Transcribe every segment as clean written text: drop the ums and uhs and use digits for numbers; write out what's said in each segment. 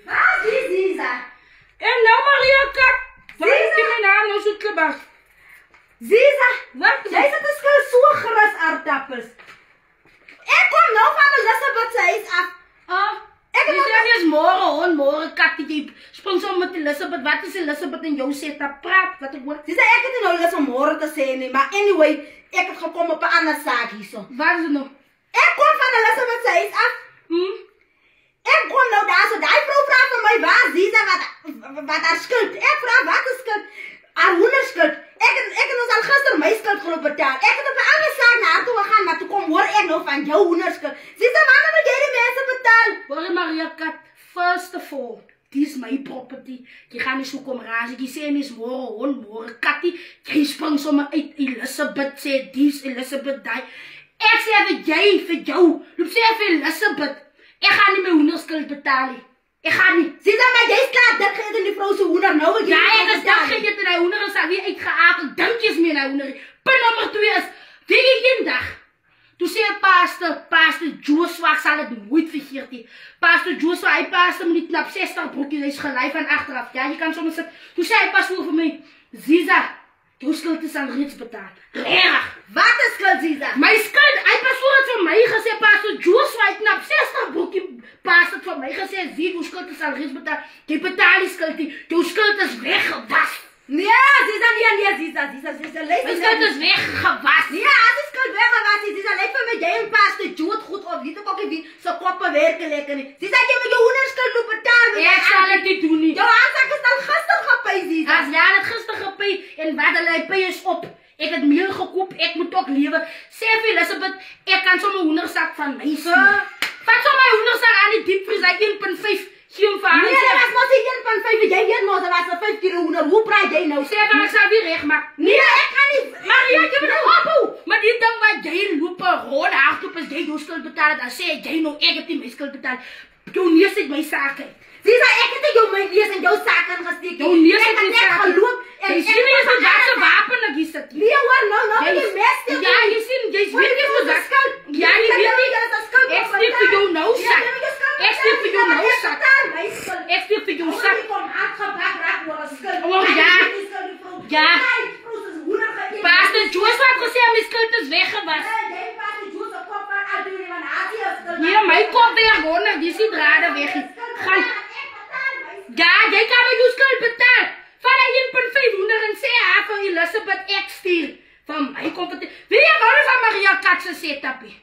Wat is Ziza? En nou Maria Kat, wat is die mijn naam nou zo klebak? Ziza, Wat? jij zit de school zo gerust aardappels. Ik kom nou van Elizabeth se huis af. Ik heb het is morgen Kat die sprong zo met Elizabeth. Wat is Elizabeth en jou zit daar praat? Wat ik hoor? Ziza, ik heb nou iets om morgen te zeggen, maar anyway, ik heb gekomen op een andere zaak hier zo. Wat is het nou? Ik kom van Elizabeth se huis af. Ik kom nou daar zo, die vrouw vraagt van mij, waar Ziza, wat haar schuld? Ik vraag, wat is schuld? Haar hoenderschuld. Ik heb ons al gisteren mijn schuld geloof betaald. Ik heb op een andere zaak naar haar toe gegaan, maar toen kom hoor ik nou van jouw hoenderschuld. Ziza, wanneer moet jij die mensen betalen? Hoor Maria Kat, first of all, this is my property. Je gaat niet zo komen razen, je zei niet morgen Katty. Jij sprong zomaar uit Elizabeth, zei dies, Elizabeth die. Ik zei voor jou, loop zei voor Elizabeth. Ik ga niet mijn hoenderschuld betalen. Ik ga niet. Ziza, maar jij slaat dat gegeten die vrouw zijn hoender nou. Ja, ik is dat gegeten naar hoender, is weer uitgeakeld. Dankjes meer naar hoender. Punt nummer 2 is, weet je één dag. Toen zei pastor Joshua, ik zal het nooit vergeten. Pastor Joshua, hij paste me niet knap 60 broekjes, hij is gelijk van achteraf. Ja, je kan soms zeggen. Toen zei hij pastor voor mij, Ziza, jouw schuld is al reeds betaald. Erg. Wat is schuld, Ziza? Mijn schuld, hij pastor het voor mij gezegd, pastor Joshua, hij knap 60 broekjes, pastor het voor mij gezegd, zie, jouw schuld is al reeds betaald. Je betaalt die schuld niet, jouw schuld is weggewast. Nee, Ziza, Ziza, Mijn schuld is weggewast. Ja, als die schuld weggewast is, Ziza, lijkt van mij, jij en pastor Jood goed op, weet ik ook niet wie, zijn koppen werken lekker niet. Ziza, je moet je hoenderschuld nu betalen. Ik zal het niet doen niet. Jouw aanzak is al gisteren gepeid, Ziza. Als ja, het gisteren gepeid en waar de lijpij is op. Ik heb meel gekoopt, ik moet ook leven. Zeg Elizabeth, ik kan zo'n hoenderzak van mij zien. Vat zo mijn hoenderzak aan die diepvries, dat 1,5. Geen van nee, dat was nog niet 1,5. Jij weet nog, dat was een 5 keer hoender. Hoe praat jij nou? Zeg maar, ik zal weer recht maken. Nee, ik kan niet. Maria, je bent een oppoe. Maar die ding waar jij lopen, rode hardop is jij jouw schuld betalen. Dan zeg jij nou, ik heb die mijn schuld betaald. Jouw neus zit mijn zaken. Ziza, ik heb jouw neus in jouw zaken gesteken. Jouw neus zit mijn zaken. Geloof. Jij ziet niet eens wat ze wapen dat je zit. Nee hoor, nou, je mest. Ja, je ziet niet wat dat is. Ja, je weet niet. Ik stiep voor jou nou zak. Ik stiep voor jou nou zak. Ik stiep voor jou zak. Oh ja. Ja. Pastor Joshua heeft gezegd, mijn schuld is weggewast. Ja, mijn kop weer gewoon, die ziet draden weg. Ja, jij kan me jouw schuld betalen. Van 1,500 en zei haar voor Elizabeth X stuur. Van mij komt het. Wil je hou van Maria Katse zetappie?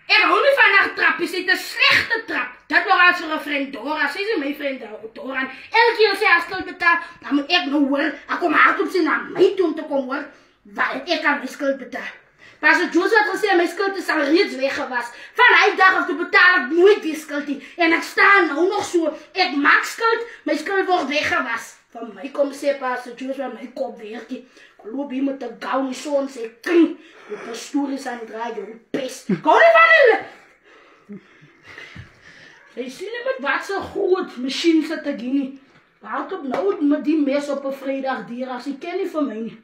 Ik hou niet van haar trapjes, het is een slechte trap. Dat nog als voor een vriend Dora, ze is mijn vriend Dora. Elke keer als zij haar schuld betaalt, dan moet ik nou horen. Ik kom hard op ze naar mij toe te komen hoor. Want ik kan mijn schuld betalen. Pastor Joseph had gezegd, mijn schuld is al reeds weggewast. Van hij dacht of te betalen ik nooit die schuld. En ik sta nou nog zo. Ik maak schuld, mijn schuld wordt weggewast. Van mij komt ze Pastor Joseph, mijn kop werkt. Ik loop hier met de gauw zo en zeg, kring. De pastoor is aan het draaien, je pest. Ik hou niet van hem. Zij zien hem met wat zo goed. Misschien zit ik hier niet. Houd op nou met die mes op een vrijdag dier als ik ken niet van mij niet.